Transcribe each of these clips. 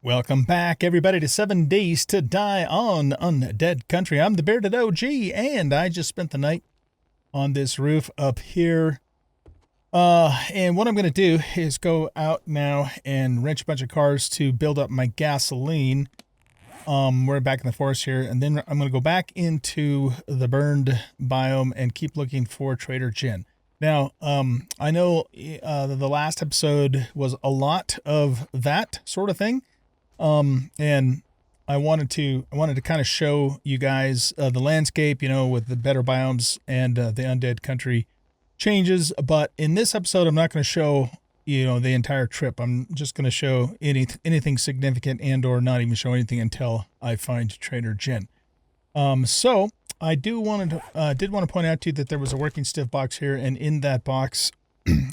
Welcome back, everybody, to 7 Days to Die on Undead Country. I'm the Bearded OG, and I just spent the night on this roof up here. And what I'm going to do is go out now and wrench a bunch of cars to build up my gasoline. We're back in the forest here, and then I'm going to go back into the burned biome and keep looking for Trader Jen. Now, I know the last episode was a lot of that sort of thing. And I wanted to kind of show you guys the landscape, with the Better Biomes and the Undead Country changes. But in this episode, I'm not going to show, the entire trip. I'm just going to show anything significant and or not even show anything until I find Trader Jen. So I did want to point out to you that there was a working stiff box here, and in that box,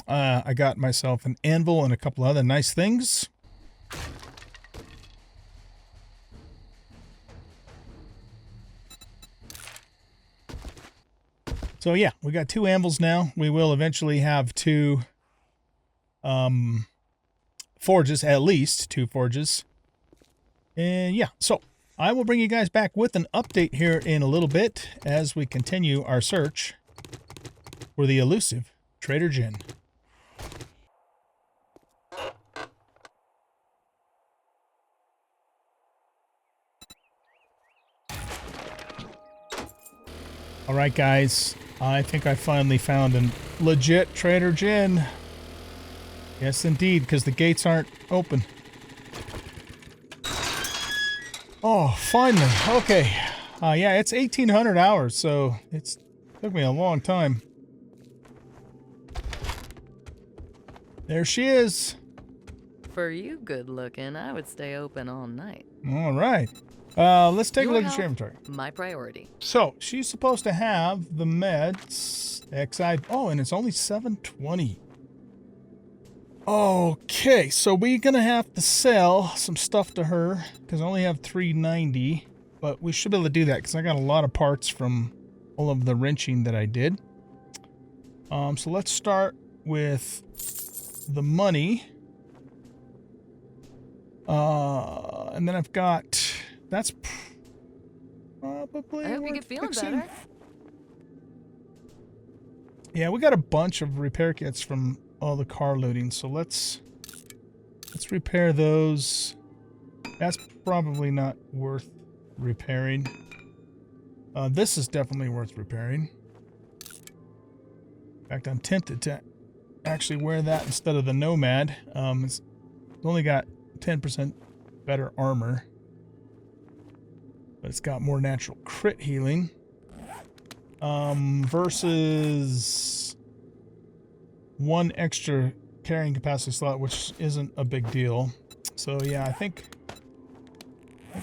I got myself an anvil and a couple other nice things. So yeah, we got 2 anvils now. We will eventually have 2 forges, at least 2 forges. And yeah, so I will bring you guys back with an update here in a little bit as we continue our search for the elusive Trader Jen. All right, guys. I think I finally found a legit Trader Jen. Yes, indeed, because the gates aren't open. Oh, finally. Okay. Yeah, it's 1,800 hours, so it took me a long time. There she is. For you good looking, I would stay open all night. All right. Let's take a look at your inventory. My priority. So, she's supposed to have the meds. Oh, and it's only 720. Okay, so we're going to have to sell some stuff to her because I only have 390. But we should be able to do that because I got a lot of parts from all of the wrenching that I did. So let's start with the money. And then I've got... That's probably... I hope you get feeling better. Yeah, we got a bunch of repair kits from all the car looting, so let's repair those. That's probably not worth repairing. This is definitely worth repairing. In fact, I'm tempted to actually wear that instead of the Nomad. It's only got 10% better armor. But it's got more natural crit healing. Versus 1 extra carrying capacity slot, which isn't a big deal. So yeah, I think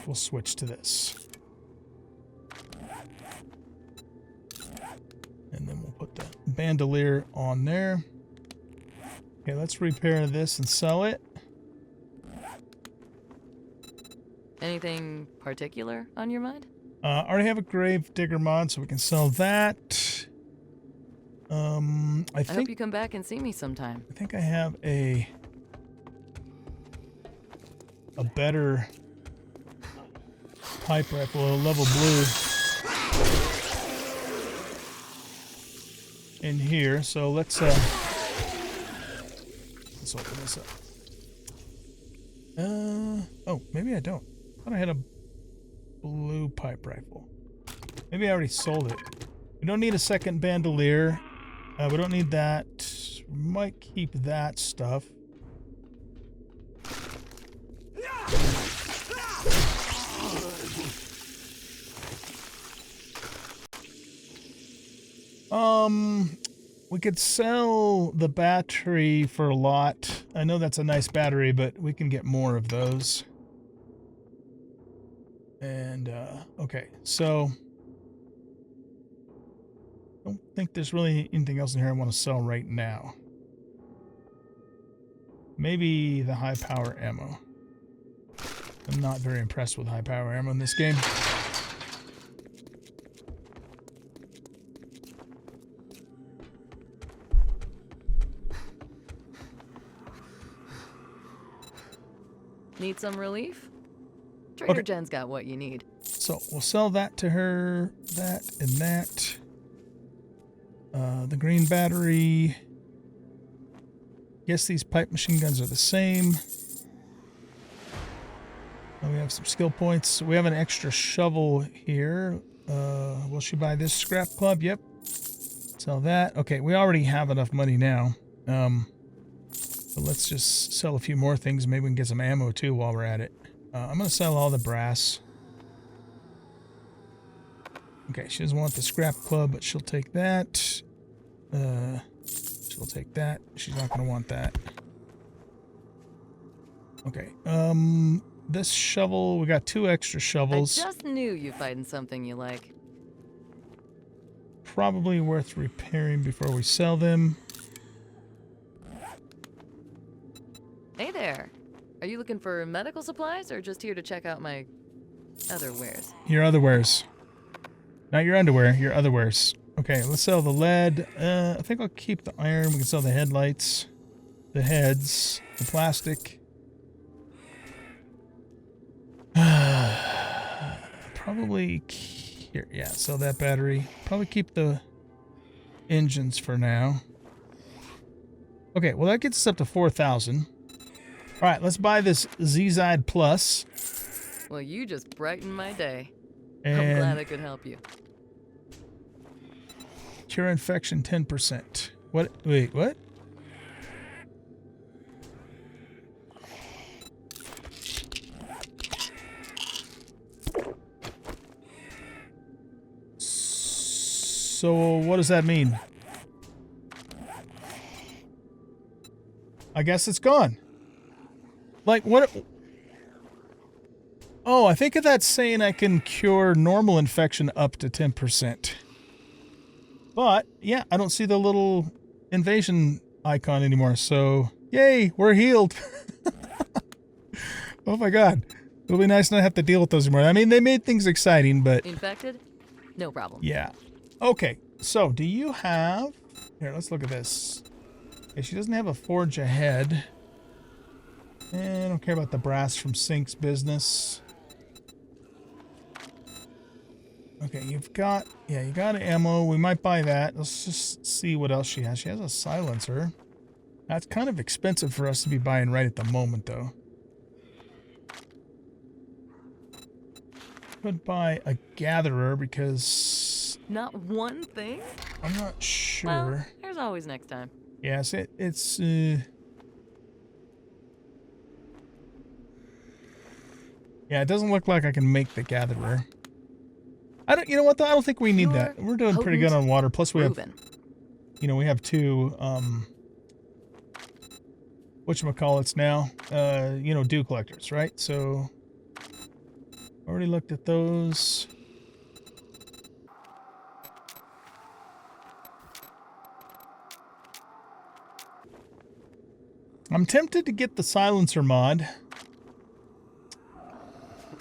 we'll switch to this. And then we'll put the bandolier on there. Okay, let's repair this and sell it. Anything particular on your mind? I already have a grave digger mod, so we can sell that. I hope you come back and see me sometime. I think I have a better pipe rifle, a level blue in here. So let's open this up. Oh, maybe I don't. I thought I had a blue pipe rifle. Maybe I already sold it. We don't need a second bandolier. We don't need that. We might keep that stuff. We could sell the battery for a lot. I know that's a nice battery, but we can get more of those. And, okay, so I don't think there's really anything else in here I want to sell right now. Maybe the high power ammo. I'm not very impressed with high power ammo in this game. Need some relief? Trader Okay. Jen's got what you need. So we'll sell that to her, that and that. The green battery. Guess these pipe machine guns are the same. And we have some skill points. We have an extra shovel here. Will she buy this scrap club? Yep. Sell that. Okay, we already have enough money now. So let's just sell a few more things. Maybe we can get some ammo too while we're at it. I'm going to sell all the brass. Okay, she doesn't want the scrap club, but she'll take that. She'll take that. She's not going to want that. Okay, this shovel, we got 2 extra shovels. I just knew you'd find something you like. Probably worth repairing before we sell them. Hey there. Are you looking for medical supplies or just here to check out my other wares? Your other wares. Not your underwear, your other wares. Okay, let's sell the lead. I think I'll keep the iron. We can sell the headlights, the heads, the plastic. Probably here. Yeah, sell that battery. Probably keep the engines for now. Okay, well that gets us up to 4,000. All right, let's buy this Z-Zide Plus. Well, you just brightened my day. And I'm glad I could help you. cure infection 10%. What? Wait, what? So what does that mean? I guess it's gone. Like what? Oh, I think that's saying I can cure normal infection up to 10%. But yeah, I don't see the little invasion icon anymore. So yay, we're healed. Oh my god. It'll be nice not to have to deal with those anymore. I mean, they made things exciting, but Infected? No problem. yeah. Okay, so do you have... Here, let's look at this. Okay, she doesn't have a forge ahead. And I don't care about the brass from Sync's business. Okay, you've got... Yeah, you got ammo. We might buy that. Let's just see what else she has. She has a silencer. That's kind of expensive for us to be buying right at the moment, though. Could buy a gatherer because... Not one thing? I'm not sure. Well, there's always next time. Yes, it's yeah, it doesn't look like I can make the gatherer. I don't, you know what though? I don't think we need that. We're doing pretty good on water. Plus we have, you know, we have 2, whatchamacallits now, you know, dew collectors, right? So, already looked at those. I'm tempted to get the silencer mod.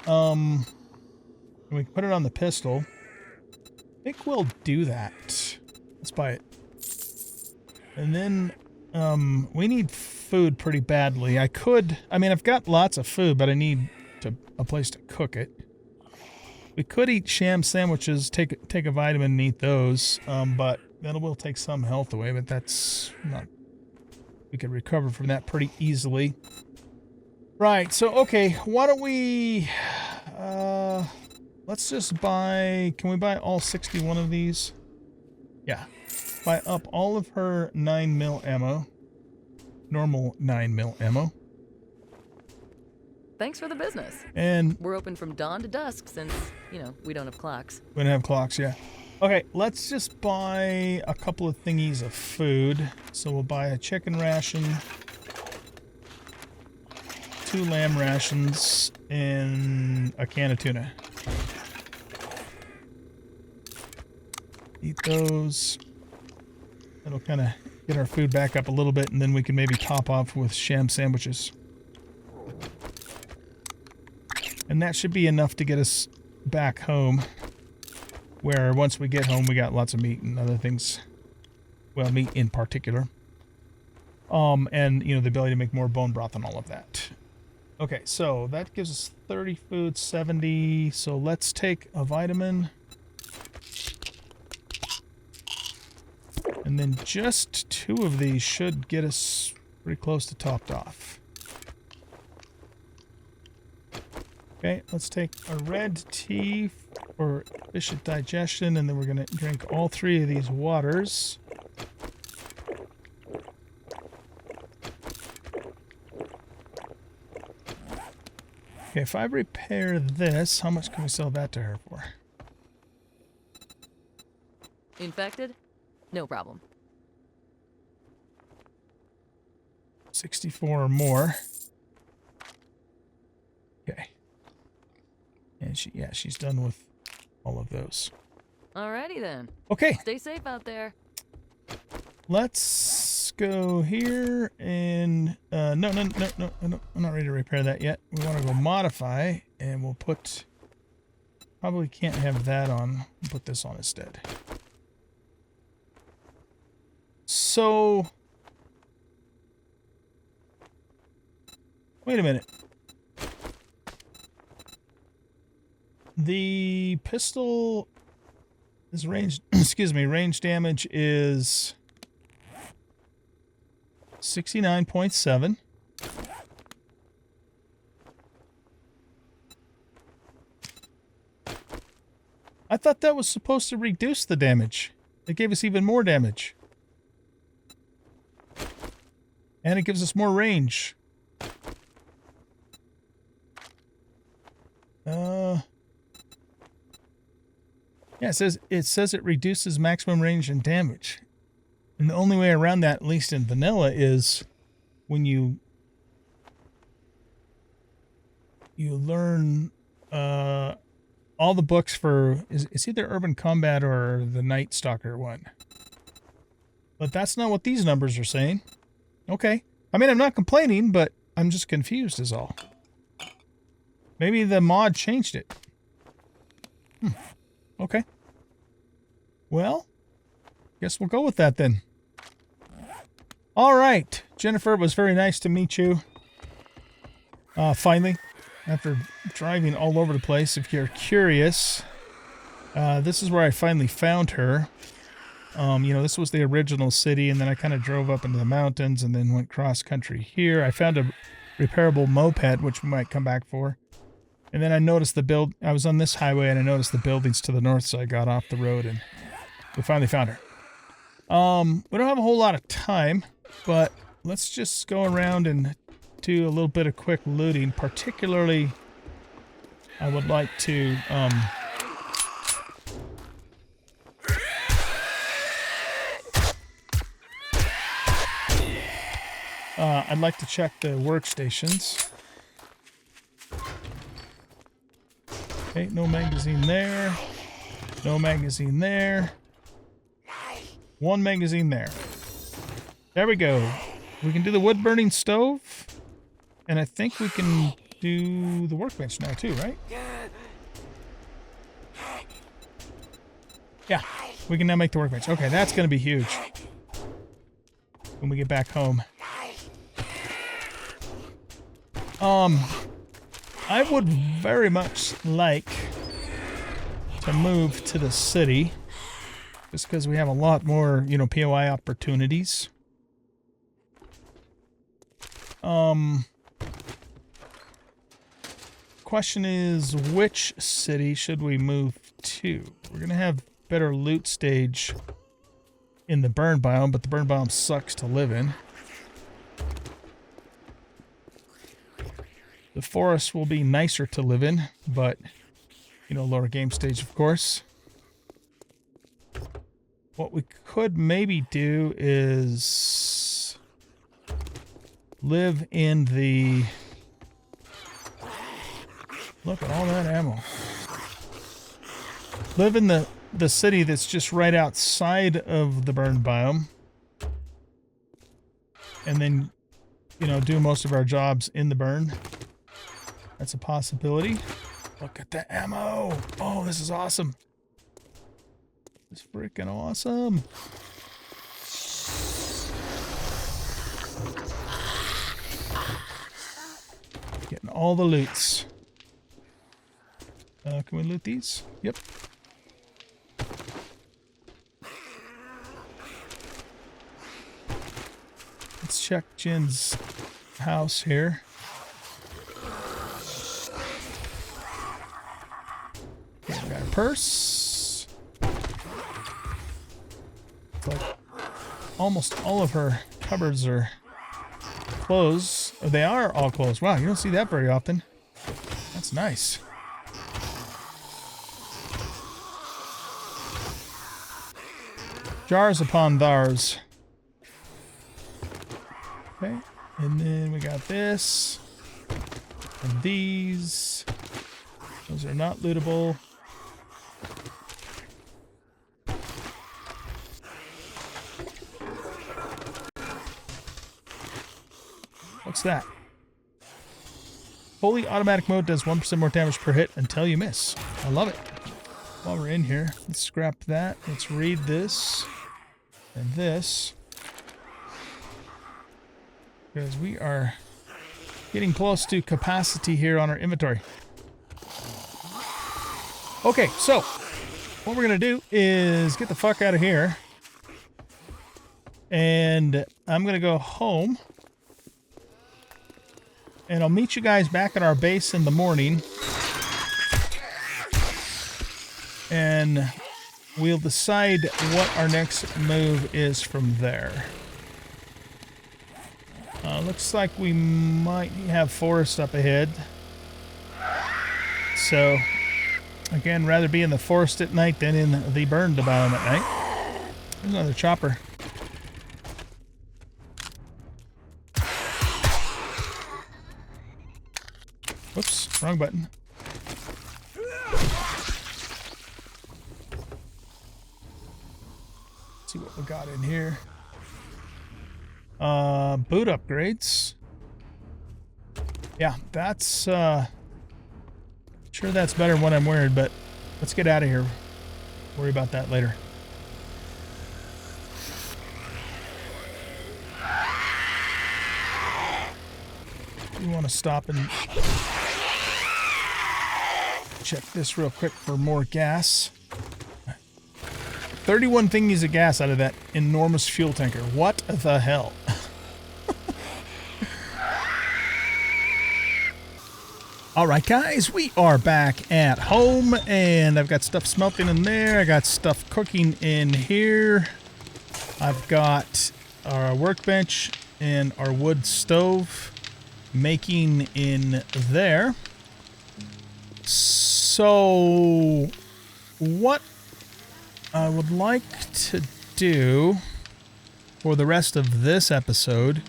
We can put it on the pistol. I think we'll do that. Let's buy it. And then, we need food pretty badly. I mean, I've got lots of food, but I need a place to cook it. We could eat sham sandwiches, take a vitamin and eat those, but that will take some health away, but that's not... We could recover from that pretty easily. Right, so, okay, why don't we... let's just buy... Can we buy all 61 of these? Yeah. Buy up all of her 9mm ammo. Normal 9mm ammo. Thanks for the business. And... We're open from dawn to dusk since, you know, we don't have clocks. We don't have clocks, yeah. Okay, let's just buy a couple of thingies of food. So we'll buy a chicken ration, 2 lamb rations, and a can of tuna. Eat those. That'll kind of get our food back up a little bit, and then we can maybe top off with sham sandwiches. And that should be enough to get us back home. Where once we get home, we got lots of meat and other things. Well, meat in particular. And, you know, the ability to make more bone broth and all of that. Okay, so that gives us 30 food, 70. So let's take a vitamin. And then just 2 of these should get us pretty close to topped off. Okay, let's take a red tea for efficient digestion, and then we're going to drink all 3 of these waters. Okay, if I repair this, how much can we sell that to her for? Infected? No problem. 64 or more. Okay. And she's done with all of those. Alrighty then. Okay. Stay safe out there. Let's go here and no, I'm not ready to repair that yet. We want to go modify, and we'll put, probably can't have that on. We'll put this on instead. So wait a minute. The pistol is range, excuse me, range damage is 69.7. I thought that was supposed to reduce the damage. It gave us even more damage. And it gives us more range. Yeah, it says it reduces maximum range and damage. And the only way around that, at least in vanilla, is when you learn all the books for it's either Urban Combat or the Night Stalker one. But that's not what these numbers are saying. Okay. I mean, I'm not complaining, but I'm just confused is all. Maybe the mod changed it. Okay. Well, guess we'll go with that then. All right. Jennifer, it was very nice to meet you. Finally, after driving all over the place, if you're curious, this is where I finally found her. You know, this was the original city, and then I kind of drove up into the mountains and then went cross country here. I found a repairable moped, which we might come back for. And then I noticed I was on this highway and I noticed the buildings to the north, so I got off the road and we finally found her. We don't have a whole lot of time, but let's just go around and do a little bit of quick looting. Particularly, I would like to, I'd like to check the workstations. Okay, no magazine there. No magazine there. 1 magazine there. There we go. We can do the wood-burning stove. And I think we can do the workbench now too, right? Yeah, we can now make the workbench. Okay, that's going to be huge when we get back home. I would very much like to move to the city just because we have a lot more, you know, POI opportunities. Question is, which city should we move to? We're going to have better loot stage in the burn biome, but the burn biome sucks to live in. The forest will be nicer to live in, but, you know, lower game stage, of course. What we could maybe do is live in the... Look at all that ammo. Live in the city that's just right outside of the burn biome. And then, you know, do most of our jobs in the burn. That's a possibility. Look at the ammo. Oh, this is awesome. It's freaking awesome. Getting all the loots. Can we loot these? Yep. Let's check Jin's house here. Okay, we got a purse. It's like almost all of her cupboards are closed. Oh, they are all closed. Wow, you don't see that very often. That's nice. Jars upon thars. Okay, and then we got this. And these. Those are not lootable. What's that? Fully automatic mode does 1% more damage per hit until you miss. I love it. While we're in here, let's scrap that. Let's read this and this. Because we are getting close to capacity here on our inventory. Okay, so what we're going to do is get the fuck out of here. And I'm going to go home. And I'll meet you guys back at our base in the morning. And we'll decide what our next move is from there. Looks like we might have forest up ahead. So, again, rather be in the forest at night than in the burned biome at night. There's another chopper. Whoops, wrong button. Let's see what we got in here. Boot upgrades. Yeah, that's, sure that's better than what I'm wearing, but let's get out of here. Worry about that later. We want to stop and check this real quick for more gas. 31 thingies of gas out of that enormous fuel tanker. What the hell? Alright guys, we are back at home and I've got stuff smelting in there. I got stuff cooking in here. I've got our workbench and our wood stove making in there. So what I would like to do for the rest of this episode,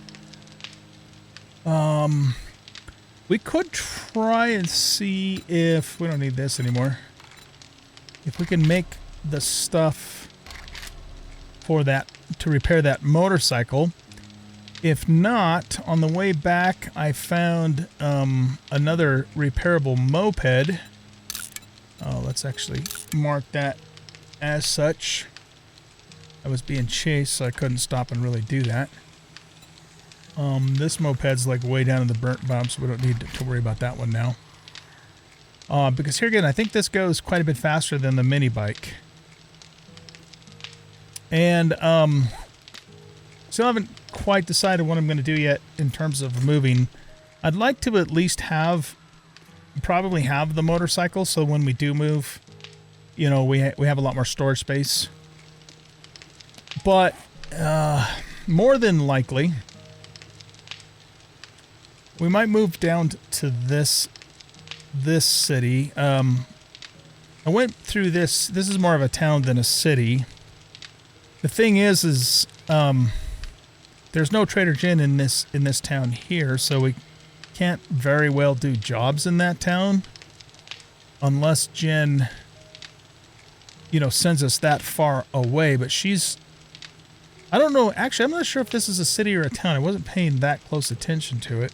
we could try and see if we don't need this anymore. If we can make the stuff for that to repair that motorcycle. If not, on the way back, I found another repairable moped. Oh, let's actually mark that as such. I was being chased, so I couldn't stop and really do that. This moped's like way down in the burnt biome, so we don't need to worry about that one now. Because here again, I think this goes quite a bit faster than the mini bike. And still haven't quite decided what I'm going to do yet in terms of moving. I'd like to at least probably have the motorcycle, so when we do move, you know, we have a lot more storage space. But more than likely, we might move down to this city. I went through this. This is more of a town than a city. The thing is there's no Trader Jin in this town here, so we can't very well do jobs in that town unless Jin, you know, sends us that far away. But she's, I don't know. Actually, I'm not sure if this is a city or a town. I wasn't paying that close attention to it.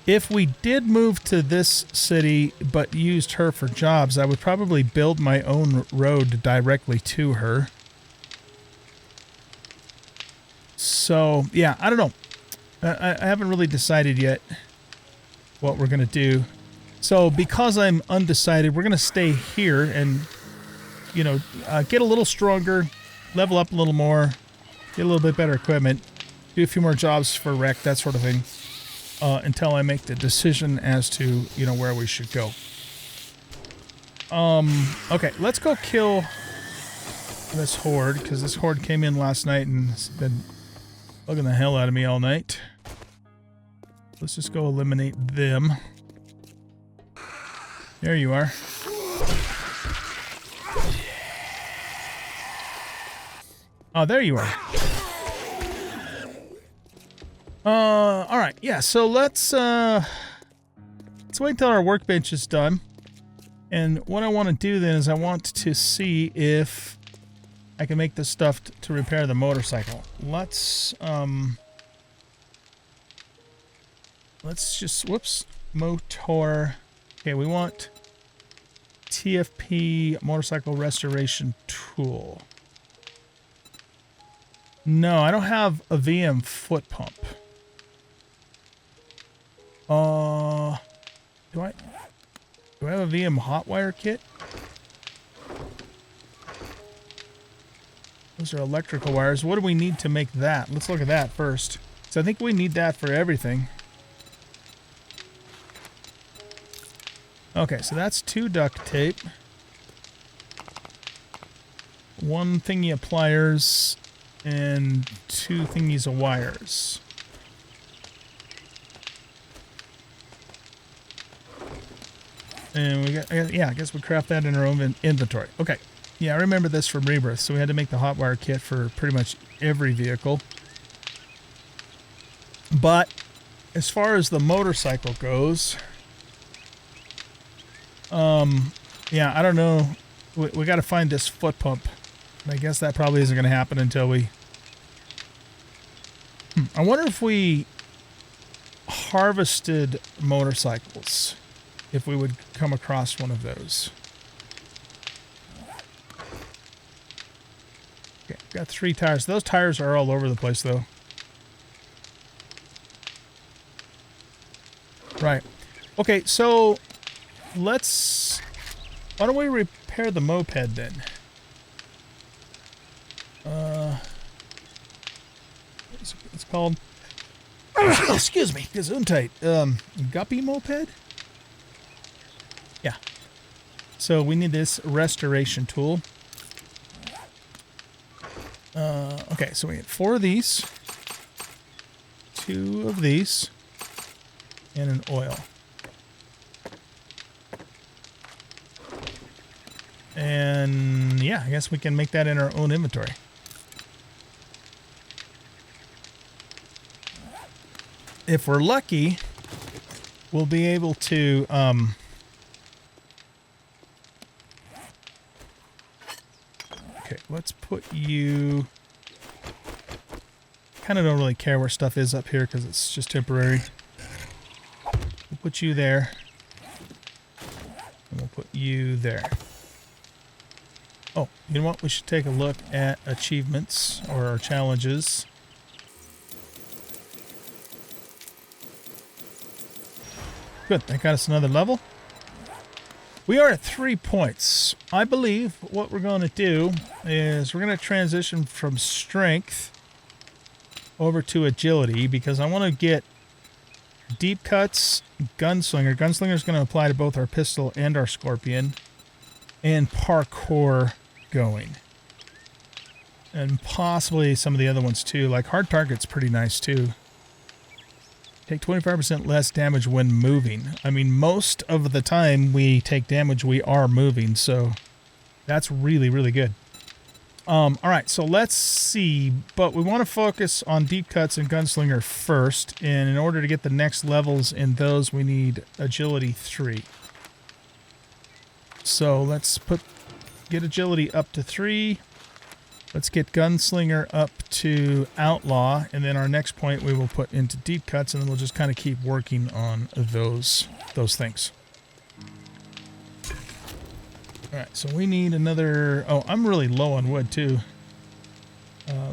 If we did move to this city but used her for jobs, I would probably build my own road directly to her. So, yeah, I don't know. I haven't really decided yet what we're going to do. So because I'm undecided, we're going to stay here and, you know, get a little stronger, level up a little more, get a little bit better equipment, do a few more jobs for rec, that sort of thing, until I make the decision as to, you know, where we should go. Okay, let's go kill this horde, because this horde came in last night and has been bugging the hell out of me all night. Let's just go eliminate them. There you are. Oh, there you are. All right, yeah. So let's wait until our workbench is done. And what I want to do then is I want to see if I can make this stuff to repair the motorcycle. Let's just, whoops, motor. Okay, we want TFP motorcycle restoration tool. No, I don't have a VM foot pump. Do I have a VM hot wire kit? Those are electrical wires. What do we need to make that? Let's look at that first. So I think we need that for everything. Okay, so that's 2 duct tape. 1 thingy of pliers and 2 thingies of wires. And we got, yeah, I guess we craft that in our own inventory. Okay. Yeah, I remember this from Rebirth, so we had to make the hot wire kit for pretty much every vehicle. But as far as the motorcycle goes, yeah, I don't know. We got to find this foot pump. I guess that probably isn't going to happen until we... I wonder if we harvested motorcycles, if we would come across one of those. Okay, got 3 tires. Those tires are all over the place, though. Right. Okay, so let's... Why don't we repair the moped then? It's called... excuse me, Gesundheit. Guppy moped? Yeah. So we need this restoration tool. Okay, so we get 4 of these, 2 of these, and an oil. And yeah, I guess we can make that in our own inventory. If we're lucky, we'll be able to okay, let's put you... Kind of don't really care where stuff is up here because it's just temporary. We'll put you there. And we'll put you there. Oh, you know what? We should take a look at achievements or challenges. Good, that got us another level. We are at 3 points. I believe what we're going to do is we're going to transition from strength over to agility because I want to get deep cuts, gunslinger. Gunslinger is going to apply to both our pistol and our scorpion, and parkour going. And possibly some of the other ones too. Like hard target's pretty nice too. Take 25% less damage when moving. I mean, most of the time we take damage, we are moving, so that's really, really good. All right, so let's see. But we want to focus on deep cuts and gunslinger first, and in order to get the next levels in those, we need agility 3. So let's get agility up to 3. Let's get gunslinger up to outlaw, and then our next point we will put into deep cuts, and then we'll just kind of keep working on those things. All right, so we need another... Oh, I'm really low on wood too.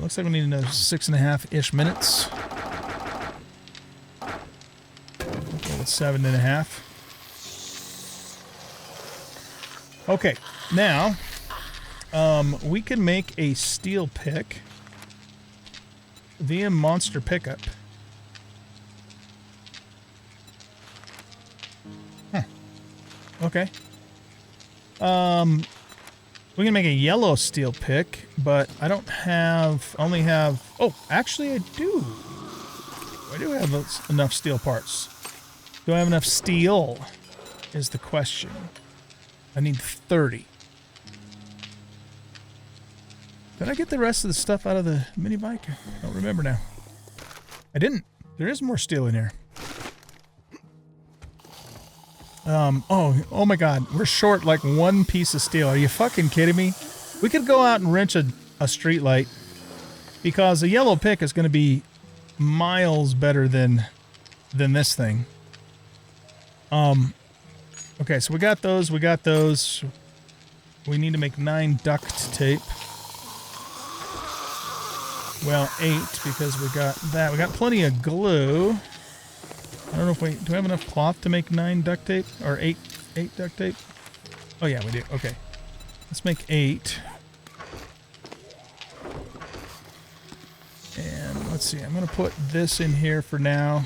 Looks like we need another 6.5-ish minutes. with 7.5. Okay, now we can make a steel pick via monster pickup. Huh. Okay. We can make a yellow steel pick, but I don't have, only have, oh, actually I do. I do have enough steel parts. Do I have enough steel is the question. I need 30. Did I get the rest of the stuff out of the mini bike? I don't remember now. I didn't. There is more steel in here. Oh my god, we're short like one piece of steel. Are you fucking kidding me? We could go out and wrench a street light because a yellow pick is going to be miles better than this thing. Okay, so we got those, We need to make 9 duct tape. Well, 8 because we got that. We got plenty of glue. I don't know if do we have enough cloth to make 9 duct tape? Or 8 duct tape? Oh yeah, we do. Okay. Let's make 8. And let's see, I'm going to put this in here for now.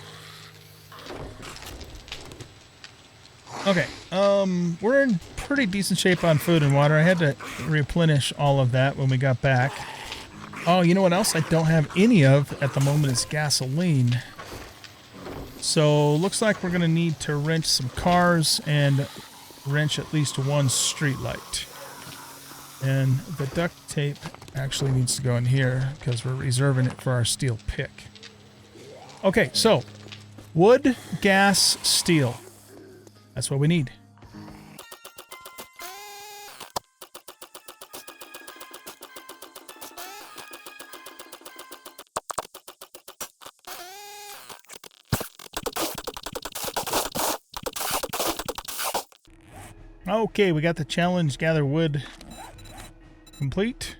Okay, we're in pretty decent shape on food and water. I had to replenish all of that when we got back. Oh, you know what else I don't have any of at the moment is gasoline. So, looks like we're going to need to wrench some cars and wrench at least one street light. And the duct tape actually needs to go in here because we're reserving it for our steel pick. Okay, so wood, gas, steel. That's what we need. Okay, we got the challenge, gather wood complete.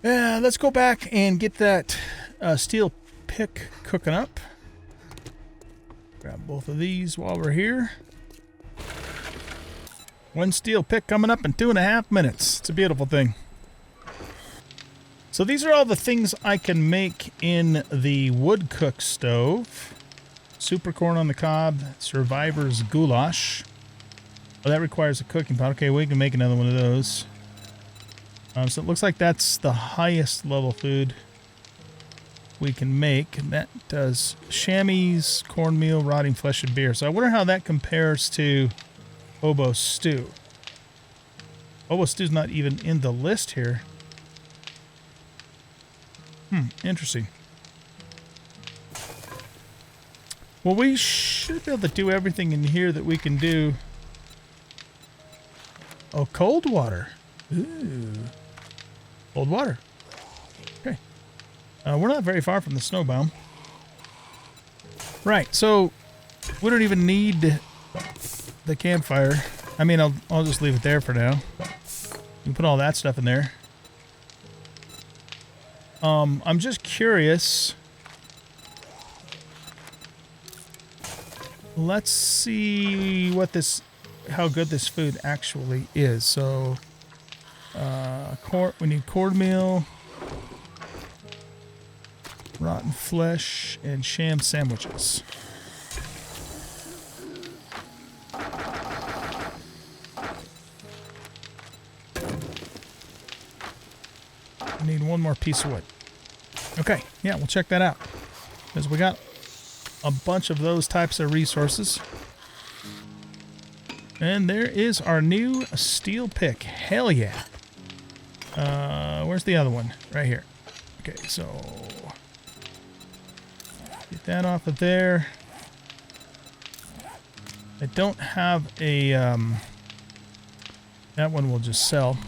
Yeah, let's go back and get that steel pick cooking up. Grab both of these while we're here. One steel pick coming up in 2.5 minutes. It's a beautiful thing. So these are all the things I can make in the wood cook stove. Super corn on the cob, survivor's goulash. Oh, that requires a cooking pot. Okay, we can make another one of those. So it looks like that's the highest level food we can make. And that does chamois, cornmeal, rotting flesh, and beer. So I wonder how that compares to oboe stew. Oboe stew's not even in the list here. Interesting. Well, we should be able to do everything in here that we can do. Oh, cold water. Ooh. Cold water. Okay. We're not very far from the snow biome. Right, so we don't even need the campfire. I mean, I'll just leave it there for now. We put all that stuff in there. I'm just curious. Let's see what how good this food actually is. So, we need cornmeal, rotten flesh, and sham sandwiches. I need one more piece of wood. Okay, yeah, we'll check that out. Because we got a bunch of those types of resources. And there is our new steel pick. Hell yeah. Where's the other one? Right here. Okay, so get that off of there. I don't have a that one we'll just sell.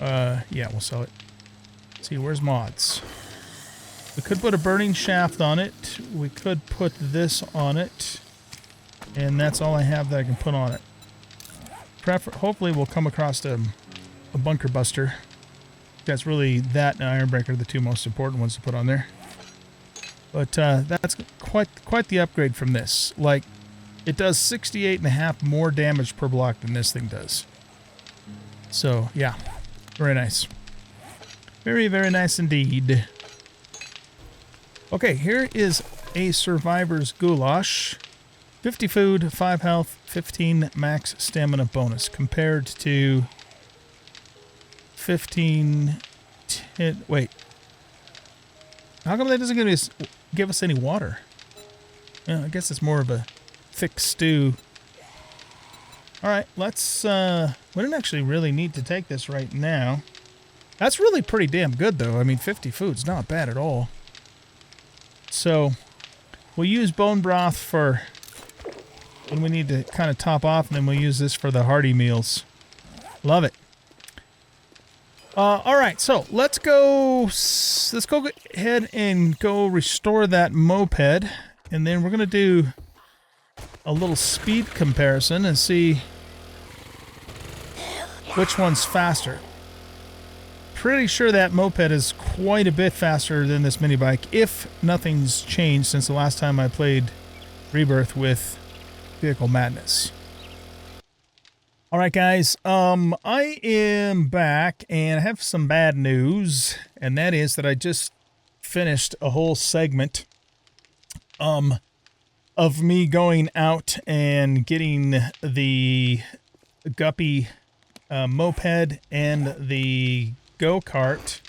Yeah, we'll sell it. Let's see, where's mods? We could put a burning shaft on it. We could put this on it. And that's all I have that I can put on it. Hopefully we'll come across a bunker buster. That's really that and Iron Breaker, the two most important ones to put on there. But that's quite the upgrade from this. Like, it does 68.5 more damage per block than this thing does. So, yeah. Very nice. Very, very nice indeed. Okay, here is a survivor's goulash. 50 food, 5 health, 15 max stamina bonus. Compared to 15... 10... Wait. How come that doesn't give us any water? Yeah, I guess it's more of a thick stew. Alright, let's... we don't actually really need to take this right now. That's really pretty damn good, though. I mean, 50 food's not bad at all. So, we'll use bone broth for when we need to kind of top off, and then we'll use this for the hearty meals. Love it. Alright, so let's go ahead and go restore that moped, and then we're going to do a little speed comparison and see which one's faster. Pretty sure that moped is quite a bit faster than this mini bike, if nothing's changed since the last time I played Rebirth with Vehicle Madness. Alright guys, I am back and I have some bad news, and that is that I just finished a whole segment of me going out and getting the Guppy moped and the go-kart,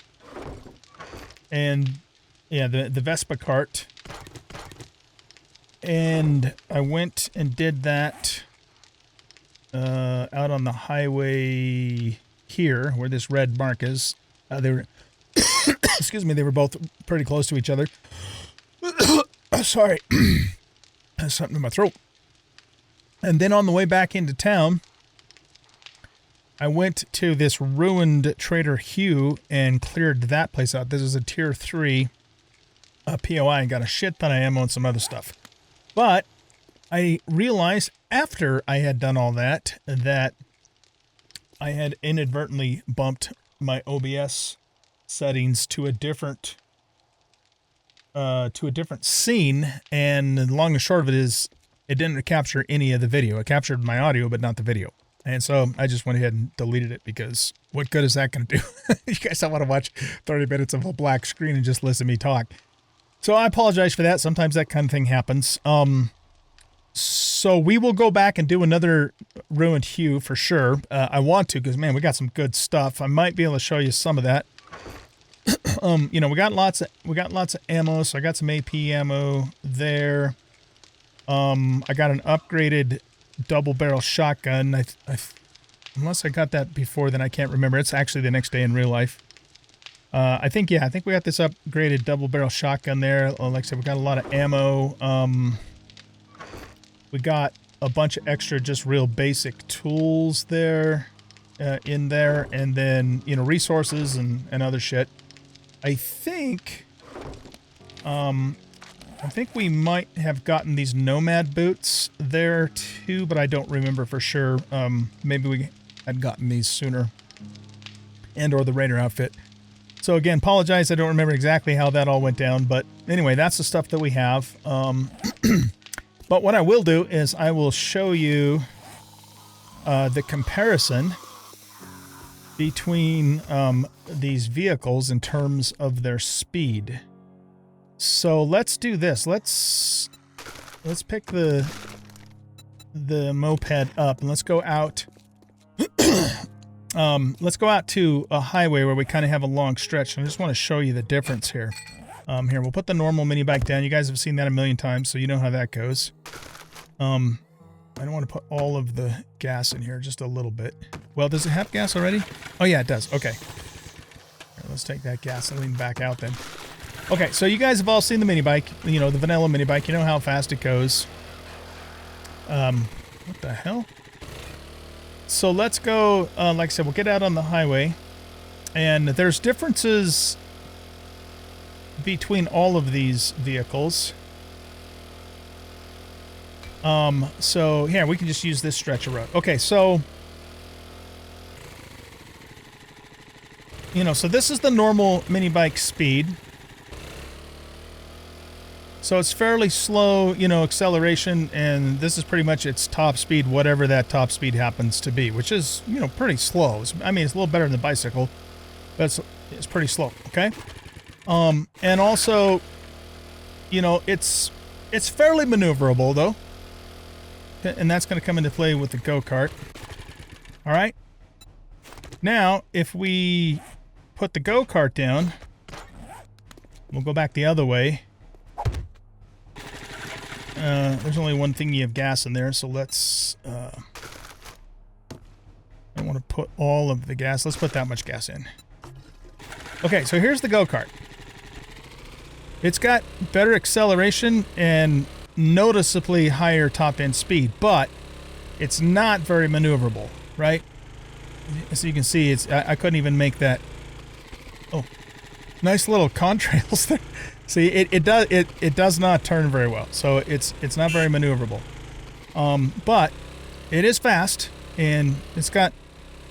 and yeah, the Vespa cart, and I went and did that out on the highway here where this red mark is. They were excuse me, they were both pretty close to each other. Sorry. There's something in my throat. And then on the way back into town, I went to this ruined Trader Hugh and cleared that place out. This is a tier 3 POI and got a shit ton of ammo and some other stuff. But I realized after I had done all that, that I had inadvertently bumped my OBS settings to a different scene, and the long and short of it is it didn't capture any of the video. It captured my audio, but not the video. And so I just went ahead and deleted it, because what good is that going to do? You guys don't want to watch 30 minutes of a black screen and just listen to me talk. So I apologize for that. Sometimes that kind of thing happens. So we will go back and do another Ruined Hue for sure. I want to, because man, we got some good stuff. I might be able to show you some of that. You know, we got lots of ammo, so I got some AP ammo there. I got an upgraded double barrel shotgun. Unless I got that before, then I can't remember. It's actually the next day in real life. I think we got this upgraded double barrel shotgun there. Like I said, we got a lot of ammo. We got a bunch of extra, just real basic tools there, in there, and then, you know, resources and other shit. I think we might have gotten these nomad boots there too, but I don't remember for sure. Maybe we had gotten these sooner, and or the Raider outfit. So again, apologize, I don't remember exactly how that all went down, but anyway, that's the stuff that we have. But what I will do is I will show you the comparison between these vehicles in terms of their speed. So let's do this. Let's pick the moped up and let's go out. Let's go out to a highway where we kind of have a long stretch. I just want to show you the difference here. Here, we'll put the normal mini bike down. You guys have seen that a million times, so you know how that goes. I don't want to put all of the gas in here, just a little bit. Well, does it have gas already? Oh yeah, it does. Okay. Here, let's take that gasoline back out then. Okay, so you guys have all seen the mini bike, you know, the vanilla mini bike. You know how fast it goes. What the hell? So let's go, like I said, we'll get out on the highway. And there's differences between all of these vehicles. So here, we can just use this stretch of road. Okay, so, you know, so this is the normal mini bike speed. So it's fairly slow, you know, acceleration, and this is pretty much its top speed, whatever that top speed happens to be, which is, you know, pretty slow. I mean, it's a little better than the bicycle, but it's pretty slow, okay? And also, you know, it's fairly maneuverable, though. And that's going to come into play with the go-kart. All right? Now, if we put the go-kart down, we'll go back the other way. There's only one thingy of gas in there, so let's... I want to put all of the gas. Let's put that much gas in. Okay, so here's the go-kart. It's got better acceleration and noticeably higher top-end speed, but it's not very maneuverable, right? As you can see, I couldn't even make that. Oh, nice little contrails there. See, it does not turn very well, so it's not very maneuverable. But it is fast, and it's got,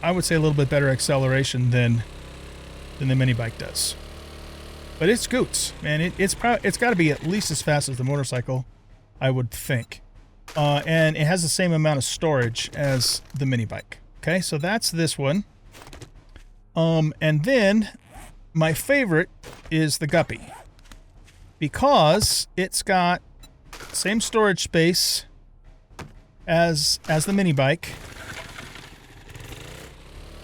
I would say, a little bit better acceleration than the mini bike does. But it scoots, man. It's got to be at least as fast as the motorcycle, I would think. And it has the same amount of storage as the mini bike. Okay, so that's this one. And then my favorite is the Guppy, because it's got same storage space as the mini bike.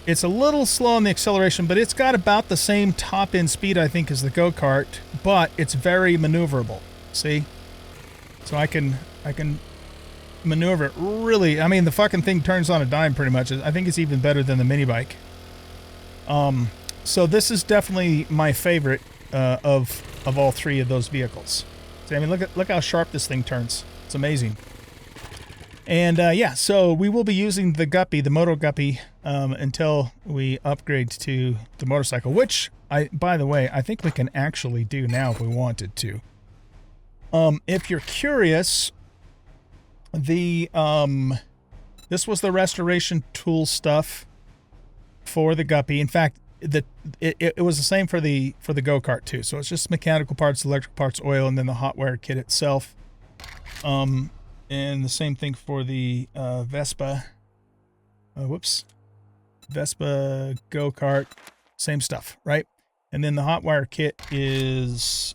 It's a little slow on the acceleration, but it's got about the same top-end speed, I think, as the go-kart, but it's very maneuverable. See? So I can maneuver it really. I mean, the fucking thing turns on a dime pretty much. I think it's even better than the mini bike. So this is definitely my favorite of all three of those vehicles. See, I mean, look how sharp this thing turns. It's amazing. And yeah, so we will be using the Guppy, the Moto Guppy, until we upgrade to the motorcycle, which by the way, I think we can actually do now if we wanted to. If you're curious, this was the restoration tool stuff for the Guppy. In fact, it was the same for the go-kart too. So it's just mechanical parts, electric parts, oil, and then the hot wire kit itself. And the same thing for the Vespa. Vespa go-kart, same stuff, right? And then the hot wire kit is,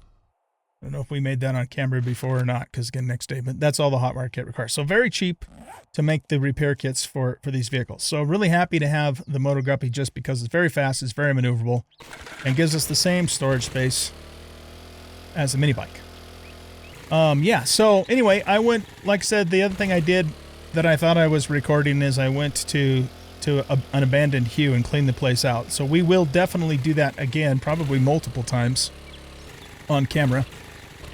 I don't know if we made that on camera before or not, because again, next day, but that's all the hot wire kit requires. So very cheap to make the repair kits for these vehicles. So really happy to have the Moto Guppy just because it's very fast, it's very maneuverable, and gives us the same storage space as a mini bike. Yeah, so anyway, I went, like I said, the other thing I did that I thought I was recording is I went to an abandoned Hue and cleaned the place out. So we will definitely do that again, probably multiple times on camera.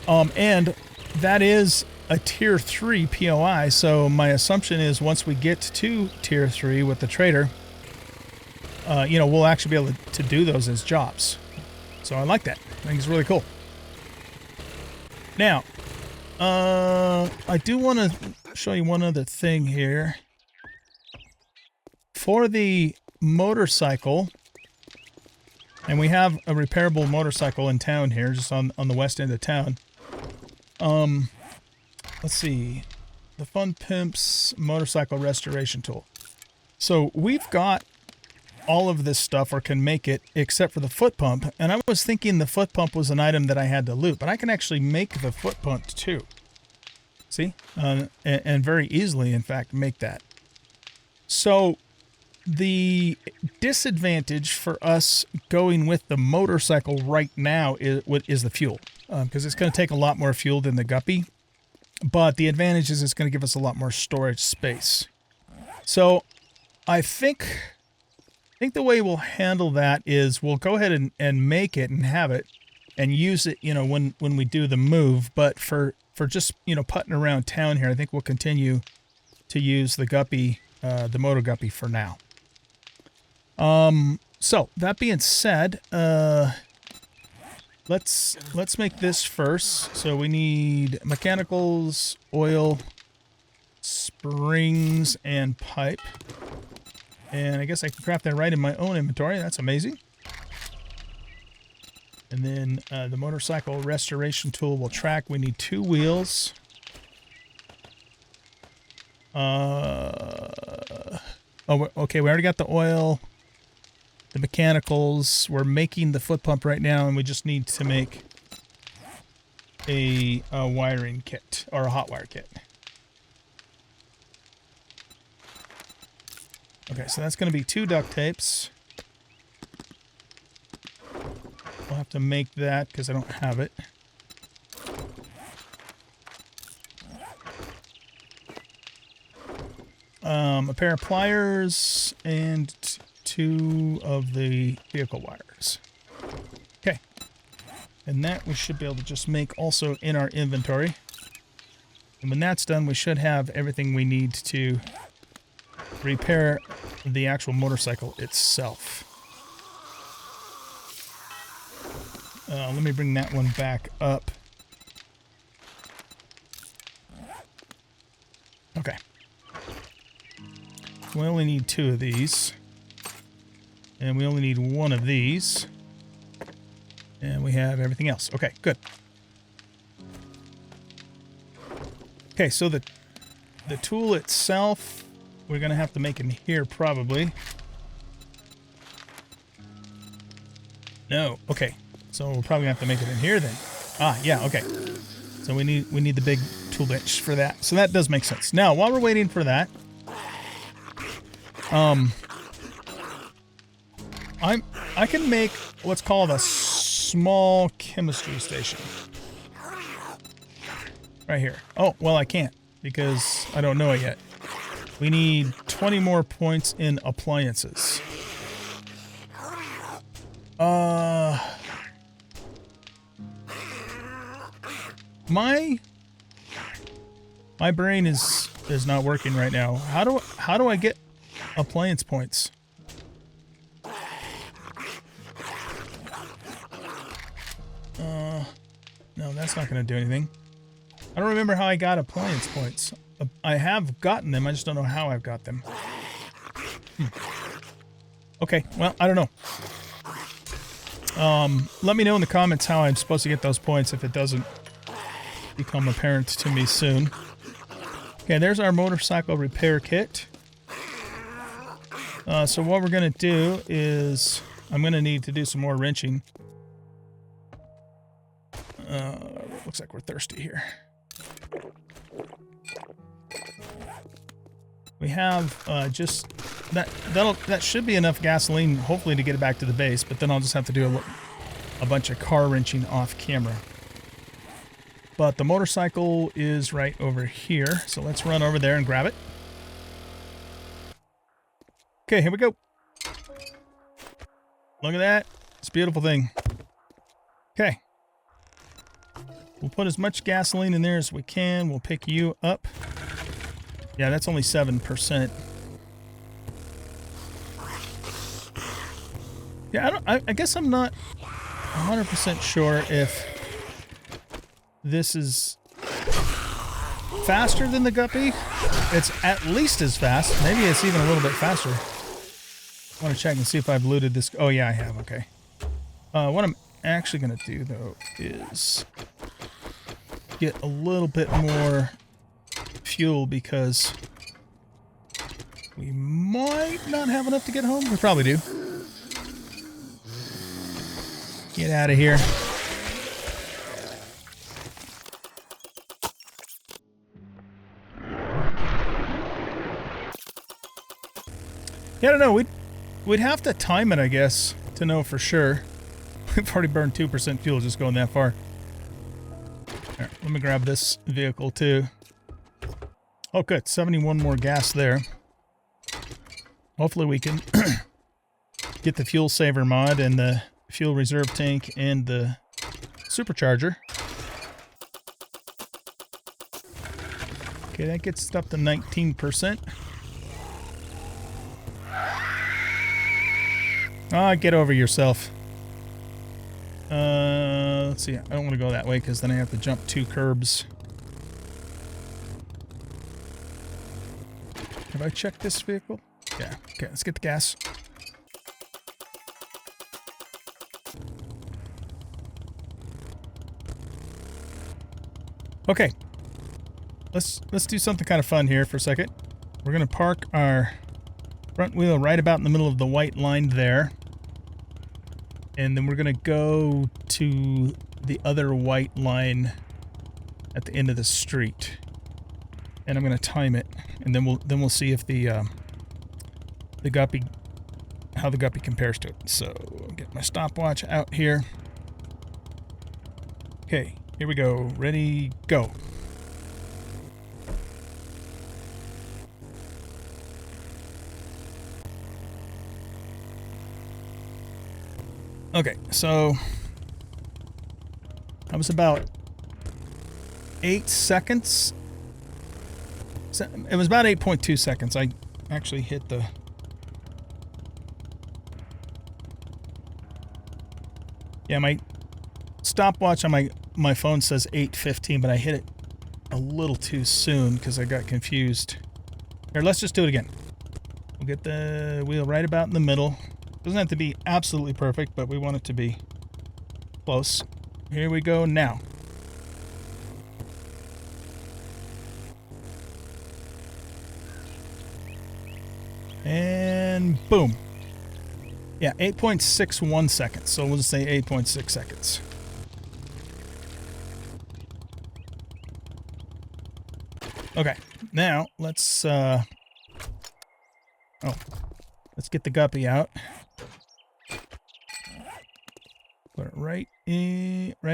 And that is a tier 3 POI, so my assumption is once we get to tier 3 with the trader, you know, we'll actually be able to do those as jobs. So I like that. I think it's really cool. Now, I do want to show you one other thing here. For the motorcycle, and we have a repairable motorcycle in town here, just on the west end of town. Let's see. The Fun Pimps motorcycle restoration tool. So we've got all of this stuff, or can make it, except for the foot pump. And I was thinking the foot pump was an item that I had to loot, but I can actually make the foot pump too. See? And very easily, in fact, make that. So the disadvantage for us going with the motorcycle right now is the fuel, because it's going to take a lot more fuel than the Guppy. But the advantage is it's going to give us a lot more storage space. So I think the way we'll handle that is we'll go ahead and make it and have it and use it, you know, when we do the move. But for just, you know, putting around town here, I think we'll continue to use the Guppy, the Moto Guppy for now. So that being said, let's make this first. So we need mechanicals, oil, springs, and pipe. And I guess I can craft that right in my own inventory. That's amazing. And then the motorcycle restoration tool will track. We need 2 wheels. Oh, okay, we already got the oil, the mechanicals. We're making the foot pump right now, and we just need to make a wiring kit, or a hot wire kit. Okay, so that's going to be 2 duct tapes. I'll have to make that because I don't have it. A pair of pliers and 2 of the vehicle wires. Okay. And that we should be able to just make also in our inventory. And when that's done, we should have everything we need to repair the actual motorcycle itself. Let me bring that one back up. Okay. We only need 2 of these. And we only need 1 of these. And we have everything else. Okay, good. Okay, so the tool itself, we're going to have to make in here probably. No, okay. So we'll probably have to make it in here then. Ah, yeah, okay. So we need the big tool bench for that. So that does make sense. Now, while we're waiting for that, I can make what's called a small chemistry station. Right here. Oh, well, I can't because I don't know it yet. We need 20 more points in appliances. My brain is not working right now. How do I get appliance points? No, that's not going to do anything. I don't remember how I got appliance points. I have gotten them, I just don't know how I've got them. Okay, well, I don't know. Let me know in the comments how I'm supposed to get those points if it doesn't become apparent to me soon. Okay, there's our motorcycle repair kit. So what we're going to do is I'm going to need to do some more wrenching. Looks like we're thirsty here. We have just that should be enough gasoline, hopefully, to get it back to the base. But then I'll just have to do a bunch of car wrenching off camera. But the motorcycle is right over here, so let's run over there and grab it. Okay, here we go. Look at that. It's a beautiful thing. Okay. We'll put as much gasoline in there as we can. We'll pick you up. Yeah, that's only 7%. Yeah, I guess I'm not 100% sure if this is faster than the guppy. It's at least as fast. Maybe it's even a little bit faster. I want to check and see if I've looted this. Oh, yeah, I have. Okay. What I'm actually going to do, though, is get a little bit more fuel because we might not have enough to get home. We probably do. Get out of here. Yeah, I don't know. We'd have to time it, I guess, to know for sure. We've already burned 2% fuel just going that far. All right, let me grab this vehicle too. Oh, good. 71 more gas there. Hopefully we can get the fuel saver mod and the fuel reserve tank and the supercharger. Okay, that gets it up to 19%. Ah, get over yourself. Let's see. I don't want to go that way because then I have to jump 2 curbs. Have I checked this vehicle? Yeah. Okay, let's get the gas. Okay. Let's do something kind of fun here for a second. We're going to park our front wheel right about in the middle of the white line there. And then we're going to go to the other white line at the end of the street. And I'm going to time it, and then we'll see if the guppy, how the guppy compares to it. So I'll get my stopwatch out here. Okay, here we go. Ready, go. Okay, so that was about 8 seconds. It was about 8.2 seconds. I actually hit the... Yeah, my stopwatch on my phone says 8:15, but I hit it a little too soon because I got confused. Here, let's just do it again. We'll get the wheel right about in the middle. Doesn't have to be absolutely perfect, but we want it to be close. Here we go now. And boom. Yeah, 8.61 seconds. So we'll just say 8.6 seconds. Okay, now let's let's get the guppy out. Put it right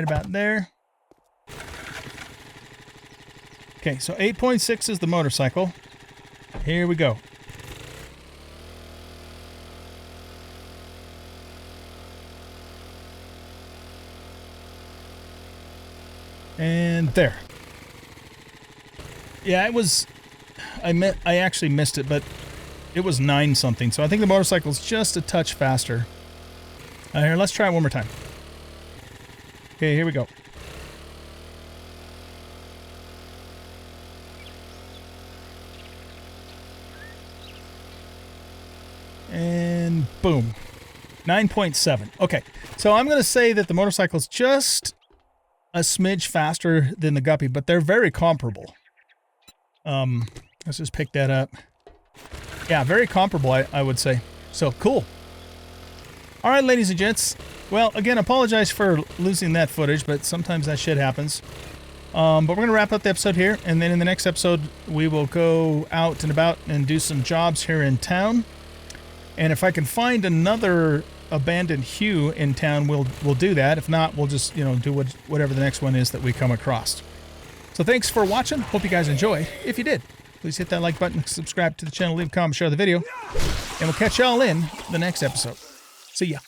about there. Okay, so 8.6 is the motorcycle. Here we go. And there. Yeah, it was... I actually missed it, but it was 9 something. So I think the motorcycle's just a touch faster. Here, let's try it one more time. Okay, here we go. And boom. 9.7. Okay, so I'm going to say that the motorcycle's just a smidge faster than the guppy, but they're very comparable. Let's just pick that up. Yeah, very comparable, I would say. So, cool. All right, ladies and gents. Well, again, apologize for losing that footage, but sometimes that shit happens. But we're going to wrap up the episode here, and then in the next episode, we will go out and about and do some jobs here in town. And if I can find another abandoned hue in town, we'll do that. If not, we'll just, you know, do whatever the next one is that we come across. So thanks for watching. Hope you guys enjoy. If you did, please hit that like button, subscribe to the channel, leave a comment, share the video, and we'll catch y'all in the next episode. See ya.